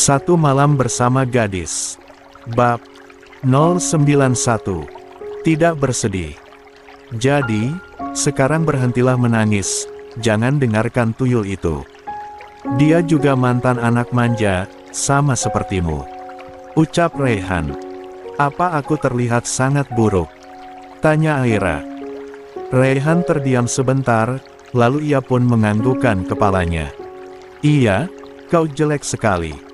Satu malam bersama gadis. Bab 091. Tidak bersedih. Jadi, sekarang berhentilah menangis, jangan dengarkan tuyul itu. Dia juga mantan anak manja, sama sepertimu. Ucap Raihan. Apa aku terlihat sangat buruk? Tanya Aira. Raihan terdiam sebentar, lalu ia pun menganggukkan kepalanya. Iya, kau jelek sekali.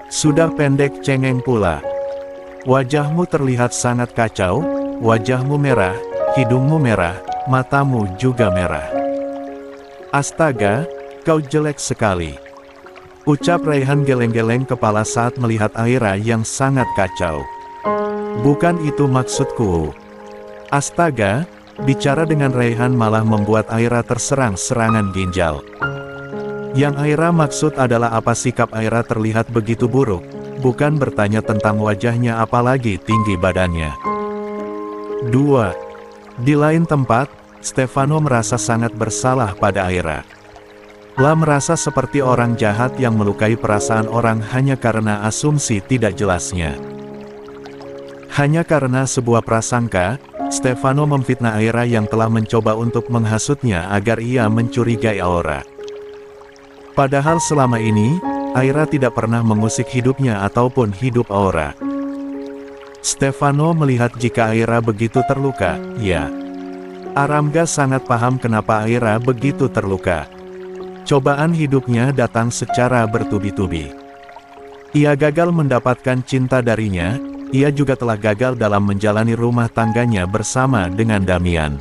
Sudah pendek cengeng pula. Wajahmu terlihat sangat kacau, wajahmu merah, hidungmu merah, matamu juga merah. Astaga, kau jelek sekali. Ucap Raihan geleng-geleng kepala saat melihat Aira yang sangat kacau. Bukan itu maksudku. Astaga, bicara dengan Raihan malah membuat Aira terserang serangan ginjal. Yang Aira maksud adalah apa sikap Aira terlihat begitu buruk, bukan bertanya tentang wajahnya apalagi tinggi badannya. 2. Di lain tempat, Stefano merasa sangat bersalah pada Aira. Lah merasa seperti orang jahat yang melukai perasaan orang hanya karena asumsi tidak jelasnya. Hanya karena sebuah prasangka, Stefano memfitnah Aira yang telah mencoba untuk menghasutnya agar ia mencurigai Aura. Padahal selama ini, Aira tidak pernah mengusik hidupnya ataupun hidup Aura. Stefano melihat jika Aira begitu terluka, ya. Aramga sangat paham kenapa Aira begitu terluka. Cobaan hidupnya datang secara bertubi-tubi. Ia gagal mendapatkan cinta darinya, ia juga telah gagal dalam menjalani rumah tangganya bersama dengan Damian.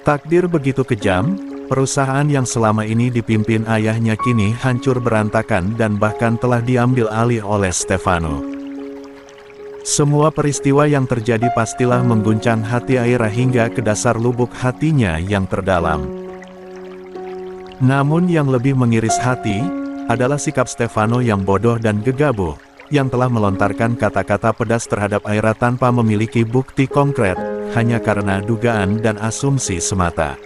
Takdir begitu kejam. Perusahaan yang selama ini dipimpin ayahnya kini hancur berantakan dan bahkan telah diambil alih oleh Stefano. Semua peristiwa yang terjadi pastilah mengguncang hati Aira hingga ke dasar lubuk hatinya yang terdalam. Namun yang lebih mengiris hati, adalah sikap Stefano yang bodoh dan gegabah, yang telah melontarkan kata-kata pedas terhadap Aira tanpa memiliki bukti konkret, hanya karena dugaan dan asumsi semata.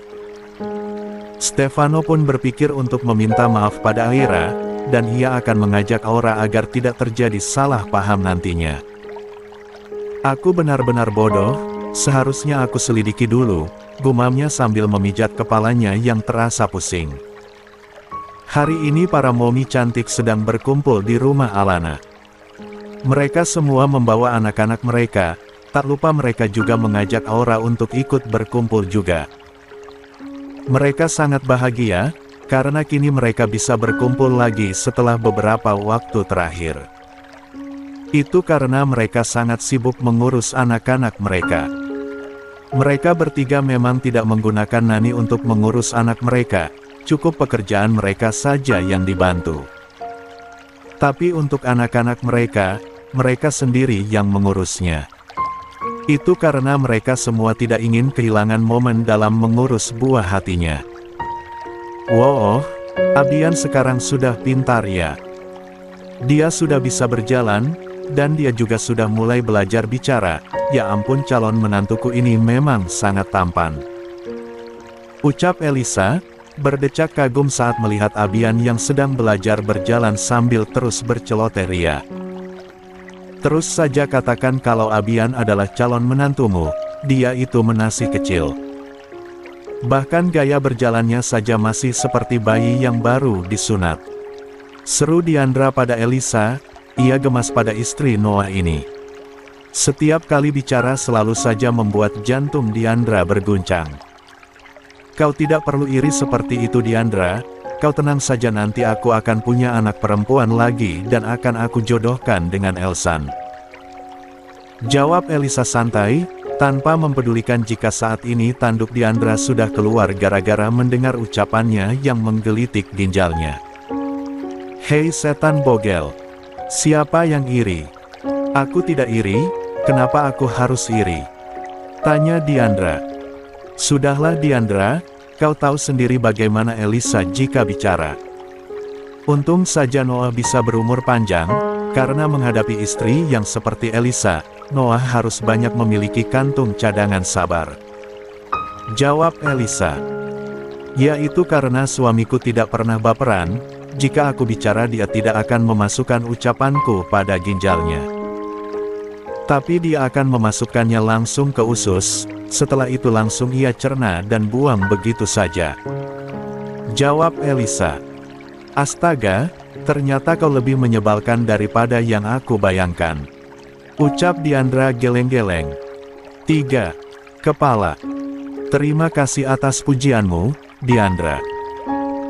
Stefano pun berpikir untuk meminta maaf pada Aira, dan ia akan mengajak Aura agar tidak terjadi salah paham nantinya. Aku benar-benar bodoh, seharusnya aku selidiki dulu, gumamnya sambil memijat kepalanya yang terasa pusing. Hari ini para momi cantik sedang berkumpul di rumah Alana. Mereka semua membawa anak-anak mereka, tak lupa mereka juga mengajak Aura untuk ikut berkumpul juga. Mereka sangat bahagia, karena kini mereka bisa berkumpul lagi setelah beberapa waktu terakhir. Itu karena mereka sangat sibuk mengurus anak-anak mereka. Mereka bertiga memang tidak menggunakan nani untuk mengurus anak mereka, cukup pekerjaan mereka saja yang dibantu. Tapi untuk anak-anak mereka, mereka sendiri yang mengurusnya. Itu karena mereka semua tidak ingin kehilangan momen dalam mengurus buah hatinya. Wow, Abian sekarang sudah pintar ya. Dia sudah bisa berjalan, dan dia juga sudah mulai belajar bicara. Ya ampun, calon menantuku ini memang sangat tampan. Ucap Elisa, berdecak kagum saat melihat Abian yang sedang belajar berjalan sambil terus berceloteh ria. Terus saja katakan kalau Abian adalah calon menantumu, dia itu masih kecil. Bahkan gaya berjalannya saja masih seperti bayi yang baru disunat. Seru Diandra pada Elisa, ia gemas pada istri Noah ini. Setiap kali bicara selalu saja membuat jantung Diandra berguncang. Kau tidak perlu iri seperti itu Diandra, kau tenang saja, nanti aku akan punya anak perempuan lagi dan akan aku jodohkan dengan Elsan. Jawab Elisa santai, tanpa mempedulikan jika saat ini tanduk Diandra sudah keluar gara-gara mendengar ucapannya yang menggelitik ginjalnya. Hei setan bogel, siapa yang iri? Aku tidak iri, kenapa aku harus iri? Tanya Diandra. Sudahlah Diandra, kau tahu sendiri bagaimana Elisa jika bicara. Untung saja Noah bisa berumur panjang, karena menghadapi istri yang seperti Elisa, Noah harus banyak memiliki kantung cadangan sabar. Jawab Elisa. Yaitu karena suamiku tidak pernah baperan, jika aku bicara dia tidak akan memasukkan ucapanku pada ginjalnya. Tapi dia akan memasukkannya langsung ke usus, setelah itu langsung ia cerna dan buang begitu saja. Jawab Elisa. Astaga, ternyata kau lebih menyebalkan daripada yang aku bayangkan. Ucap Diandra geleng-geleng. 3. Kepala. Terima kasih atas pujianmu, Diandra.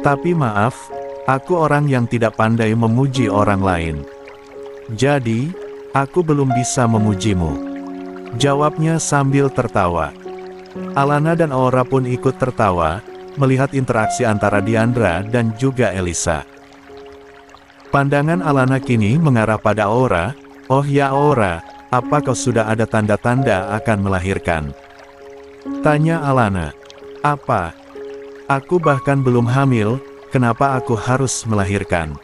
Tapi maaf, aku orang yang tidak pandai memuji orang lain. Jadi, aku belum bisa memujimu. Jawabnya sambil tertawa. Alana dan Aura pun ikut tertawa, melihat interaksi antara Diandra dan juga Elisa. Pandangan Alana kini mengarah pada Aura. Oh ya Aura, apa kau sudah ada tanda-tanda akan melahirkan? Tanya Alana. Apa? Aku bahkan belum hamil, kenapa aku harus melahirkan?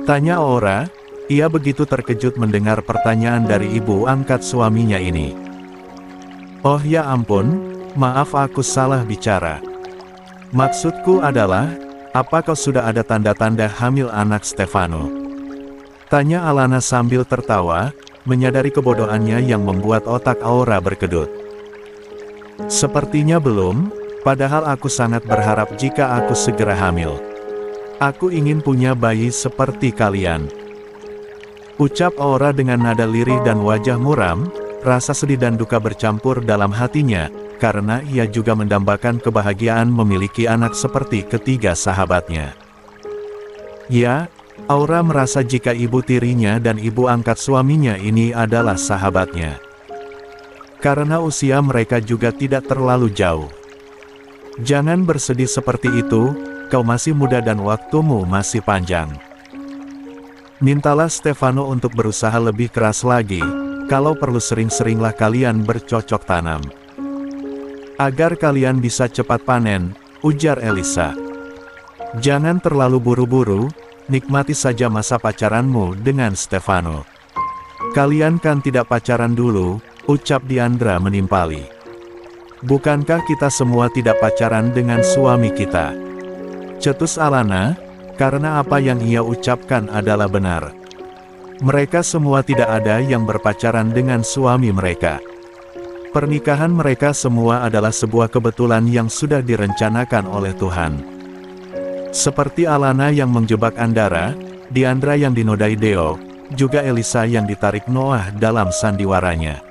Tanya Aura. Ia begitu terkejut mendengar pertanyaan dari ibu angkat suaminya ini. Oh ya ampun, maaf aku salah bicara. Maksudku adalah, apa kau sudah ada tanda-tanda hamil anak Stefano? Tanya Alana sambil tertawa, menyadari kebodohannya yang membuat otak Aura berkedut. Sepertinya belum, padahal aku sangat berharap jika aku segera hamil. Aku ingin punya bayi seperti kalian. Ucap Aura dengan nada lirih dan wajah muram, rasa sedih dan duka bercampur dalam hatinya, karena ia juga mendambakan kebahagiaan memiliki anak seperti ketiga sahabatnya. Ya, Aura merasa jika ibu tirinya dan ibu angkat suaminya ini adalah sahabatnya. Karena usia mereka juga tidak terlalu jauh. Jangan bersedih seperti itu, kau masih muda dan waktumu masih panjang. Mintalah Stefano untuk berusaha lebih keras lagi, kalau perlu sering-seringlah kalian bercocok tanam. Agar kalian bisa cepat panen, ujar Elisa. Jangan terlalu buru-buru, nikmati saja masa pacaranmu dengan Stefano. Kalian kan tidak pacaran dulu, ucap Diandra menimpali. Bukankah kita semua tidak pacaran dengan suami kita? Cetus Alana, karena apa yang ia ucapkan adalah benar. Mereka semua tidak ada yang berpacaran dengan suami mereka. Pernikahan mereka semua adalah sebuah kebetulan yang sudah direncanakan oleh Tuhan. Seperti Alana yang menjebak Andara, Diandra yang dinodai Deo, juga Elisa yang ditarik Noah dalam sandiwaranya.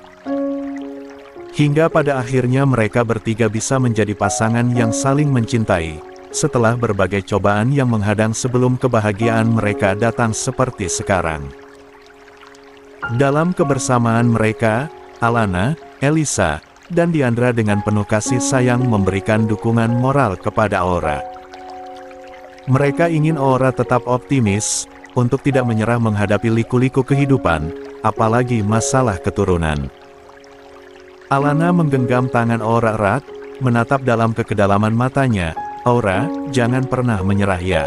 Hingga pada akhirnya mereka bertiga bisa menjadi pasangan yang saling mencintai, setelah berbagai cobaan yang menghadang sebelum kebahagiaan mereka datang seperti sekarang. Dalam kebersamaan mereka, Alana, Elisa, dan Diandra dengan penuh kasih sayang memberikan dukungan moral kepada Aura. Mereka ingin Aura tetap optimis, untuk tidak menyerah menghadapi liku-liku kehidupan, apalagi masalah keturunan. Alana menggenggam tangan Aura erat, menatap dalam kekedalaman matanya. Aura, jangan pernah menyerah ya.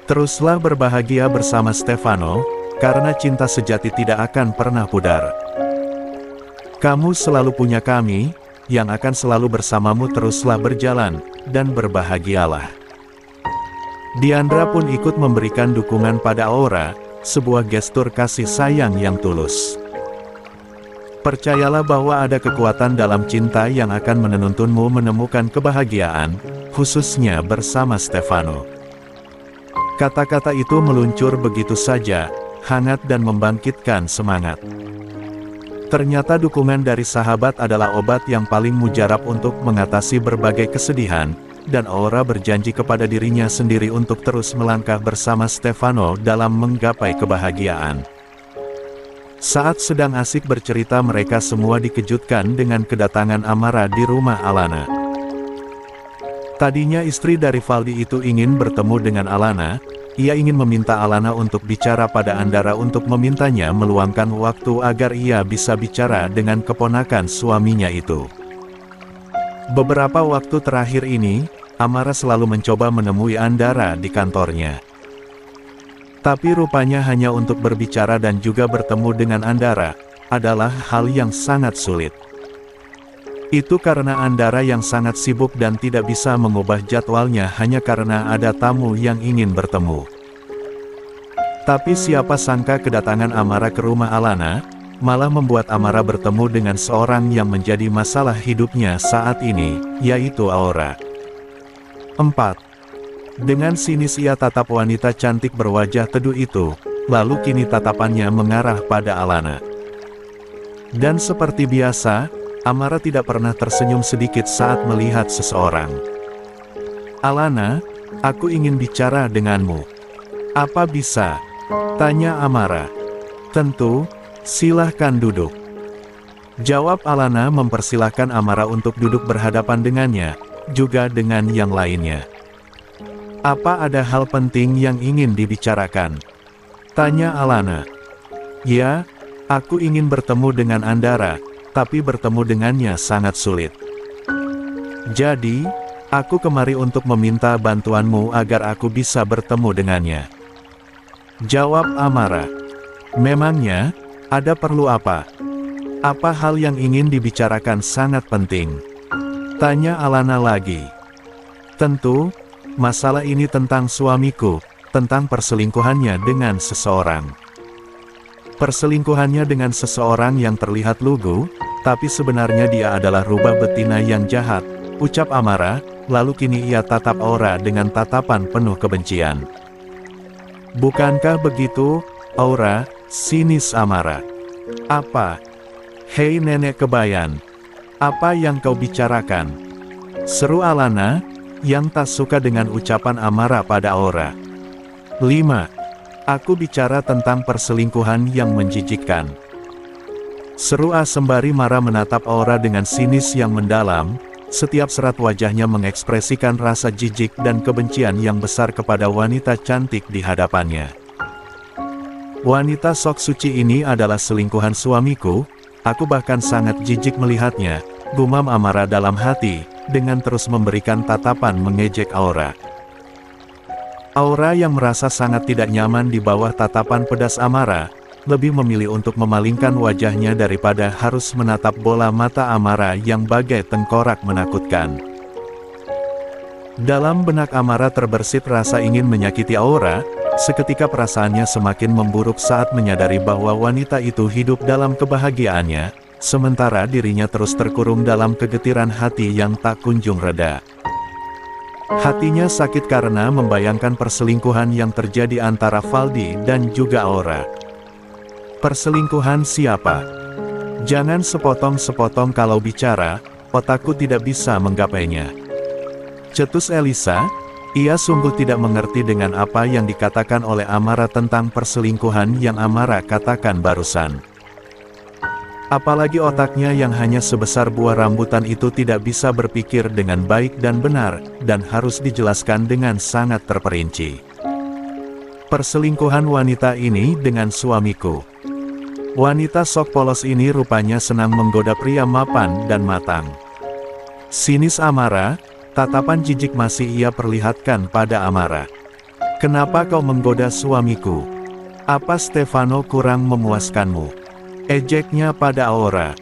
Teruslah berbahagia bersama Stefano, karena cinta sejati tidak akan pernah pudar. Kamu selalu punya kami, yang akan selalu bersamamu. Teruslah berjalan, dan berbahagialah. Diandra pun ikut memberikan dukungan pada Aura, sebuah gestur kasih sayang yang tulus. Percayalah bahwa ada kekuatan dalam cinta yang akan menuntunmu menemukan kebahagiaan, khususnya bersama Stefano. Kata-kata itu meluncur begitu saja, hangat dan membangkitkan semangat. Ternyata dukungan dari sahabat adalah obat yang paling mujarab untuk mengatasi berbagai kesedihan, dan Aura berjanji kepada dirinya sendiri untuk terus melangkah bersama Stefano dalam menggapai kebahagiaan. Saat sedang asik bercerita mereka semua dikejutkan dengan kedatangan Amara di rumah Alana. Tadinya istri dari Valdi itu ingin bertemu dengan Alana. Ia ingin meminta Alana untuk bicara pada Andara untuk memintanya meluangkan waktu agar ia bisa bicara dengan keponakan suaminya itu. Beberapa waktu terakhir ini, Amara selalu mencoba menemui Andara di kantornya. Tapi rupanya hanya untuk berbicara dan juga bertemu dengan Andara, adalah hal yang sangat sulit. Itu karena Andara yang sangat sibuk dan tidak bisa mengubah jadwalnya hanya karena ada tamu yang ingin bertemu. Tapi siapa sangka kedatangan Amara ke rumah Alana, malah membuat Amara bertemu dengan seorang yang menjadi masalah hidupnya saat ini, yaitu Aura. 4. Dengan sinis ia tatap wanita cantik berwajah teduh itu, lalu kini tatapannya mengarah pada Alana. Dan seperti biasa, Amara tidak pernah tersenyum sedikit saat melihat seseorang. "Alana, aku ingin bicara denganmu." "Apa bisa?" tanya Amara. "Tentu, silahkan duduk," jawab Alana mempersilahkan Amara untuk duduk berhadapan dengannya, juga dengan yang lainnya. "Apa ada hal penting yang ingin dibicarakan?" tanya Alana. "Ya, aku ingin bertemu dengan Andara, tapi bertemu dengannya sangat sulit. Jadi, aku kemari untuk meminta bantuanmu agar aku bisa bertemu dengannya," jawab Amara. "Memangnya, ada perlu apa? Apa hal yang ingin dibicarakan sangat penting?" tanya Alana lagi. "Tentu, masalah ini tentang suamiku, tentang perselingkuhannya dengan seseorang." "Perselingkuhannya dengan seseorang yang terlihat lugu, tapi sebenarnya dia adalah rubah betina yang jahat," ucap Amara, lalu kini ia tatap Aura dengan tatapan penuh kebencian. "Bukankah begitu, Aura?" sinis Amara. "Apa? Hei nenek kebayan, apa yang kau bicarakan?" seru Alana, yang tak suka dengan ucapan Amara pada Aura. 5. "Aku bicara tentang perselingkuhan yang menjijikkan," seru A sembari Mara menatap Aura dengan sinis yang mendalam. Setiap serat wajahnya mengekspresikan rasa jijik dan kebencian yang besar kepada wanita cantik di hadapannya. "Wanita sok suci ini adalah selingkuhan suamiku, aku bahkan sangat jijik melihatnya," gumam Amara dalam hati, dengan terus memberikan tatapan mengejek Aura. Aura yang merasa sangat tidak nyaman di bawah tatapan pedas Amara, lebih memilih untuk memalingkan wajahnya daripada harus menatap bola mata Amara yang bagai tengkorak menakutkan. Dalam benak Amara terbersit rasa ingin menyakiti Aura. Seketika perasaannya semakin memburuk saat menyadari bahwa wanita itu hidup dalam kebahagiaannya, sementara dirinya terus terkurung dalam kegetiran hati yang tak kunjung reda. Hatinya sakit karena membayangkan perselingkuhan yang terjadi antara Valdi dan juga Aura. Perselingkuhan siapa? Jangan sepotong-sepotong kalau bicara, otakku tidak bisa menggapainya, cetus Elisa. Ia sungguh tidak mengerti dengan apa yang dikatakan oleh Amara tentang perselingkuhan yang Amara katakan barusan. Apalagi otaknya yang hanya sebesar buah rambutan itu tidak bisa berpikir dengan baik dan benar, dan harus dijelaskan dengan sangat terperinci. Perselingkuhan wanita ini dengan suamiku. Wanita sok polos ini rupanya senang menggoda pria mapan dan matang, sinis Amara. Tatapan jijik masih ia perlihatkan pada Amara. "Kenapa kau menggoda suamiku? Apa Stefano kurang memuaskanmu?" ejeknya pada Aura.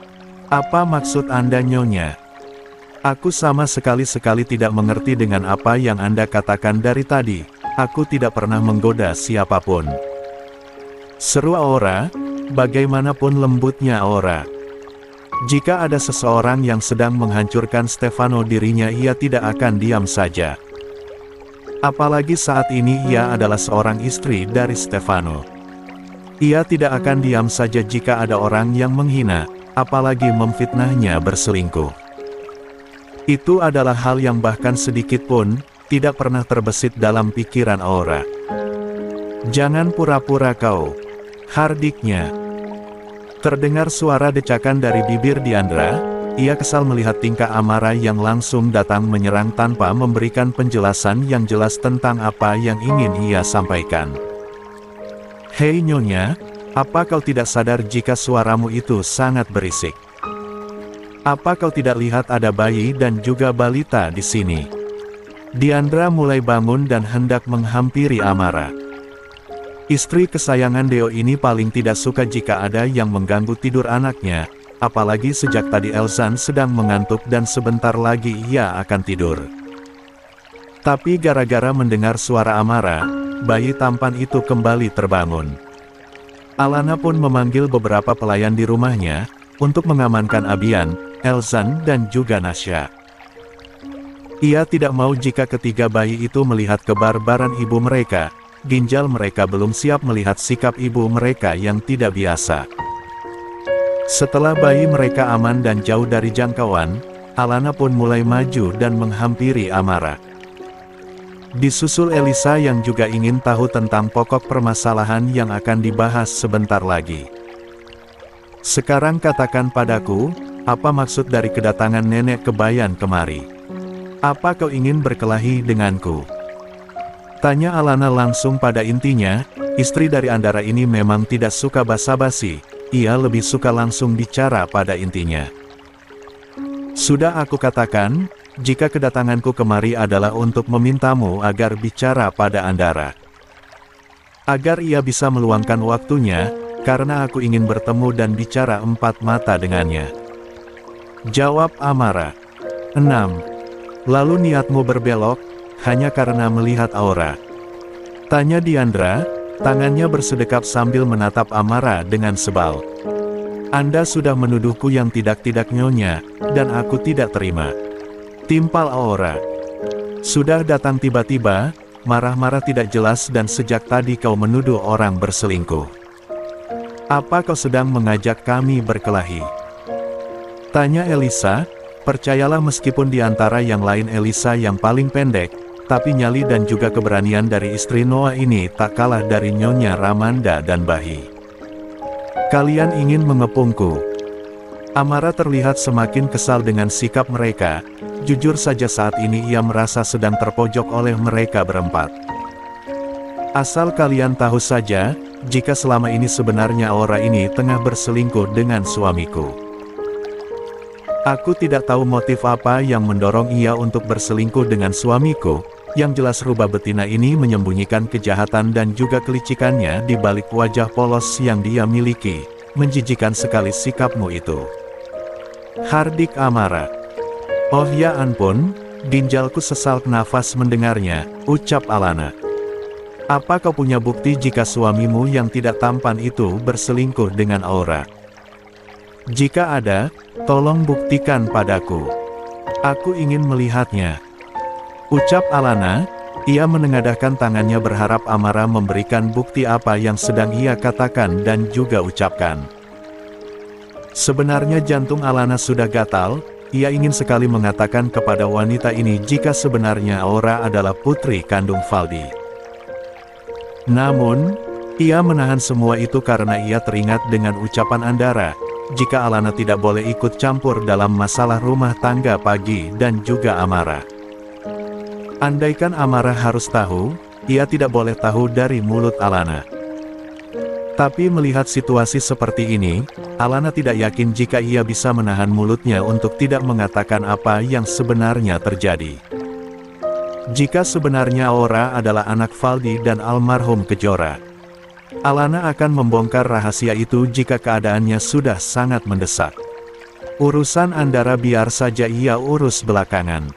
"Apa maksud Anda nyonya? Aku sama sekali tidak mengerti dengan apa yang Anda katakan dari tadi. Aku tidak pernah menggoda siapapun," seru Aura. Bagaimanapun lembutnya Aura, jika ada seseorang yang sedang menghancurkan Stefano dirinya ia tidak akan diam saja. Apalagi saat ini ia adalah seorang istri dari Stefano. Ia tidak akan diam saja jika ada orang yang menghina, apalagi memfitnahnya berselingkuh. Itu adalah hal yang bahkan sedikit pun tidak pernah terbesit dalam pikiran Aura. "Jangan pura-pura kau," hardiknya. Terdengar suara decakan dari bibir Diandra. Ia kesal melihat tingkah Amara yang langsung datang menyerang tanpa memberikan penjelasan yang jelas tentang apa yang ingin ia sampaikan. "Hei nyonya, apa kau tidak sadar jika suaramu itu sangat berisik? Apa kau tidak lihat ada bayi dan juga balita di sini?" Diandra mulai bangun dan hendak menghampiri Amara. Istri kesayangan Deo ini paling tidak suka jika ada yang mengganggu tidur anaknya, apalagi sejak tadi Elzan sedang mengantuk dan sebentar lagi ia akan tidur. Tapi gara-gara mendengar suara Amara, bayi tampan itu kembali terbangun. Alana pun memanggil beberapa pelayan di rumahnya, untuk mengamankan Abian, Elzan dan juga Nasya. Ia tidak mau jika ketiga bayi itu melihat kebarbaran ibu mereka, ginjal mereka belum siap melihat sikap ibu mereka yang tidak biasa. Setelah bayi mereka aman dan jauh dari jangkauan, Alana pun mulai maju dan menghampiri Amara. Disusul Elisa yang juga ingin tahu tentang pokok permasalahan yang akan dibahas sebentar lagi. Sekarang katakan padaku, apa maksud dari kedatangan nenek Kebayan kemari? Apa kau ingin berkelahi denganku? Tanya Alana langsung. Pada intinya, istri dari Andara ini memang tidak suka basa-basi, ia lebih suka langsung bicara pada intinya. Sudah aku katakan, jika kedatanganku kemari adalah untuk memintamu agar bicara pada Andara. Agar ia bisa meluangkan waktunya, karena aku ingin bertemu dan bicara empat mata dengannya. Jawab Amara. 6. Lalu niatmu berbelok, hanya karena melihat aura? Tanya Diandra, tangannya bersedekap sambil menatap Amara dengan sebal. Anda sudah menuduhku yang tidak-tidak nyonya, dan aku tidak terima. Timpal Aura. Sudah datang tiba-tiba, marah-marah tidak jelas dan sejak tadi kau menuduh orang berselingkuh. Apa kau sedang mengajak kami berkelahi? Tanya Elisa, percayalah meskipun di antara yang lain Elisa yang paling pendek, tapi nyali dan juga keberanian dari istri Noah ini tak kalah dari Nyonya Ramanda dan Bahi. Kalian ingin mengepungku. Amara terlihat semakin kesal dengan sikap mereka. Jujur saja saat ini ia merasa sedang terpojok oleh mereka berempat. Asal kalian tahu saja, jika selama ini sebenarnya Aura ini tengah berselingkuh dengan suamiku. Aku tidak tahu motif apa yang mendorong ia untuk berselingkuh dengan suamiku, yang jelas rubah betina ini menyembunyikan kejahatan dan juga kelicikannya di balik wajah polos yang dia miliki. Menjijikan sekali sikapmu itu. Hardik Amara. Oh ya ampun, ginjalku sesak nafas mendengarnya, ucap Alana. Apa kau punya bukti jika suamimu yang tidak tampan itu berselingkuh dengan Aura? Jika ada, tolong buktikan padaku. Aku ingin melihatnya. Ucap Alana, ia menengadahkan tangannya berharap Amara memberikan bukti apa yang sedang ia katakan dan juga ucapkan. Sebenarnya jantung Alana sudah gatal, ia ingin sekali mengatakan kepada wanita ini jika sebenarnya Aura adalah putri kandung Valdi. Namun, ia menahan semua itu karena ia teringat dengan ucapan Andara, jika Alana tidak boleh ikut campur dalam masalah rumah tangga Pagi dan juga Amara. Andaikan Amara harus tahu, ia tidak boleh tahu dari mulut Alana. Tapi melihat situasi seperti ini, Alana tidak yakin jika ia bisa menahan mulutnya untuk tidak mengatakan apa yang sebenarnya terjadi. Jika sebenarnya Aura adalah anak Valdi dan almarhum Kejora, Alana akan membongkar rahasia itu jika keadaannya sudah sangat mendesak. Urusan Andara biar saja ia urus belakangan.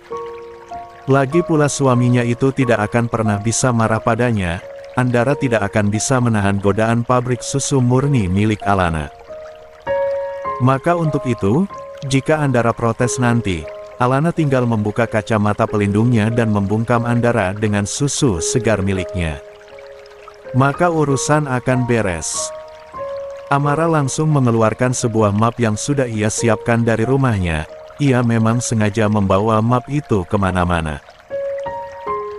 Lagi pula suaminya itu tidak akan pernah bisa marah padanya. Andara tidak akan bisa menahan godaan pabrik susu murni milik Alana. Maka untuk itu, jika Andara protes nanti, Alana tinggal membuka kacamata pelindungnya dan membungkam Andara dengan susu segar miliknya. Maka urusan akan beres. Amara langsung mengeluarkan sebuah map yang sudah ia siapkan dari rumahnya. Ia memang sengaja membawa map itu kemana-mana.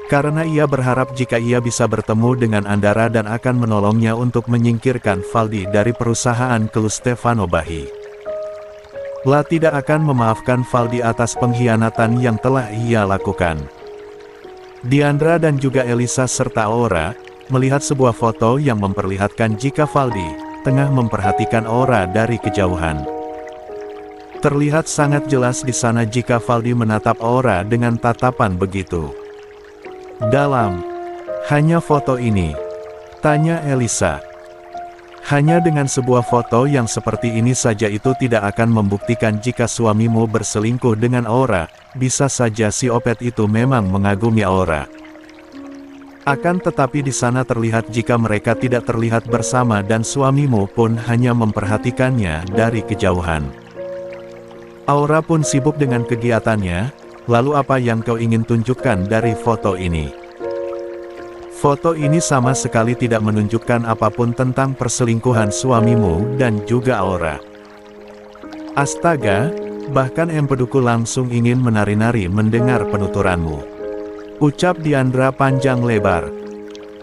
Karena ia berharap jika ia bisa bertemu dengan Andara dan akan menolongnya untuk menyingkirkan Valdi dari perusahaan Kelu Stefano Bahi. La tidak akan memaafkan Valdi atas pengkhianatan yang telah ia lakukan. Diandra dan juga Elisa serta Aura, melihat sebuah foto yang memperlihatkan jika Valdi tengah memperhatikan Aura dari kejauhan. Terlihat sangat jelas di sana jika Valdi menatap Aura dengan tatapan begitu dalam. Hanya foto ini? Tanya Elisa. Hanya dengan sebuah foto yang seperti ini saja itu tidak akan membuktikan jika suamimu berselingkuh dengan Aura. Bisa saja si Opet itu memang mengagumi Aura. Akan tetapi di sana terlihat jika mereka tidak terlihat bersama dan suamimu pun hanya memperhatikannya dari kejauhan. Aura pun sibuk dengan kegiatannya. Lalu apa yang kau ingin tunjukkan dari foto ini? Foto ini sama sekali tidak menunjukkan apapun tentang perselingkuhan suamimu dan juga Aura. Astaga, bahkan empeduku langsung ingin menari-nari mendengar penuturanmu. Ucap Diandra panjang lebar.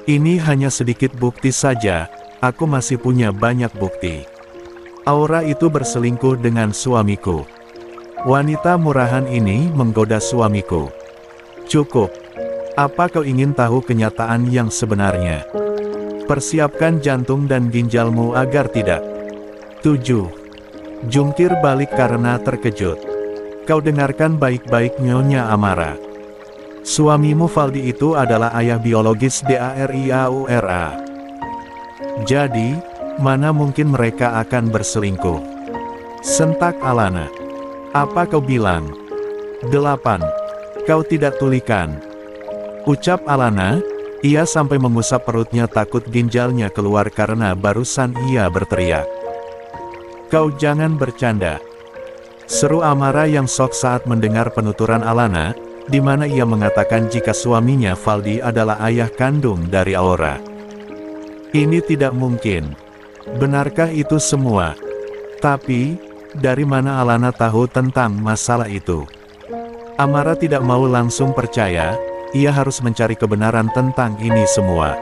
Ini hanya sedikit bukti saja, aku masih punya banyak bukti. Aura itu berselingkuh dengan suamiku. Wanita murahan ini menggoda suamiku. Cukup. Apa kau ingin tahu kenyataan yang sebenarnya? Persiapkan jantung dan ginjalmu agar tidak. 7. Jungkir balik karena terkejut. Kau dengarkan baik-baik Nyonya Amara. Suamimu Valdi itu adalah ayah biologis Dariaura. Jadi, mana mungkin mereka akan berselingkuh? Sentak Alana. Apa kau bilang? 8. Kau tidak tulikan. Ucap Alana, ia sampai mengusap perutnya takut ginjalnya keluar karena barusan ia berteriak. Kau jangan bercanda. Seru Amara yang shock saat mendengar penuturan Alana, di mana ia mengatakan jika suaminya Valdi adalah ayah kandung dari Aura. Ini tidak mungkin. Benarkah itu semua? Tapi, dari mana Alana tahu tentang masalah itu? Amara tidak mau langsung percaya. Ia harus mencari kebenaran tentang ini semua.